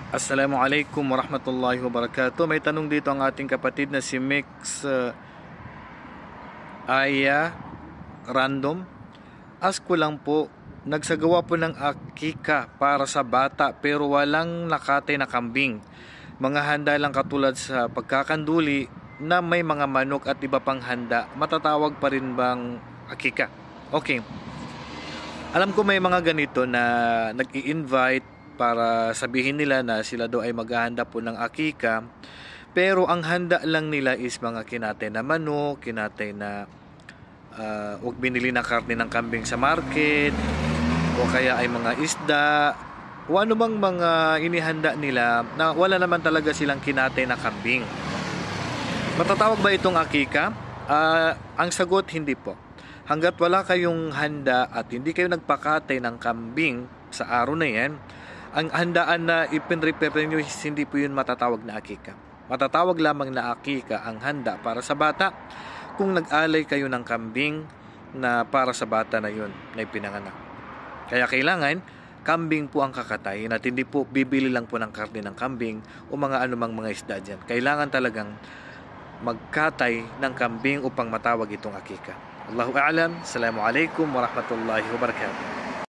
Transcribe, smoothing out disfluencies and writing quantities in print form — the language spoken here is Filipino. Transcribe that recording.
Assalamualaikum warahmatullahi wabarakatuh. May tanong dito ang ating kapatid na si Mix Aya Random. Ask ko lang po, nagsagawa po ng akika para sa bata pero walang nakatay na kambing. Mga handa lang katulad sa pagkakanduli na may mga manok at iba pang handa. Matatawag pa rin bang akika? Okay. Alam ko may mga ganito na nag-i-invite para sabihin nila na sila daw ay maghahanda po ng akika, pero ang handa lang nila is mga kinatay na manok, kinatay na huwag binili na karne ng kambing sa market, o kaya ay mga isda, o ano bang mga inihanda nila na wala naman talaga silang kinatay na kambing. Matatawag ba itong akika? Ang sagot, hindi po. Hanggat wala kayong handa at hindi kayo nagpakatay ng kambing sa araw na yan, ang handaan na ipinrepare nyo, hindi po yun matatawag na akika. Matatawag lamang na akika ang handa para sa bata kung nag-alay kayo ng kambing na para sa bata na yun na ipinanganak. Kaya kailangan kambing po ang kakatayin at hindi po bibili lang po ng karne ng kambing o mga anumang mga isda dyan. Kailangan talagang magkatay ng kambing upang matawag itong akika. Allahu a'lam. Assalamualaikum warahmatullahi wabarakatuh.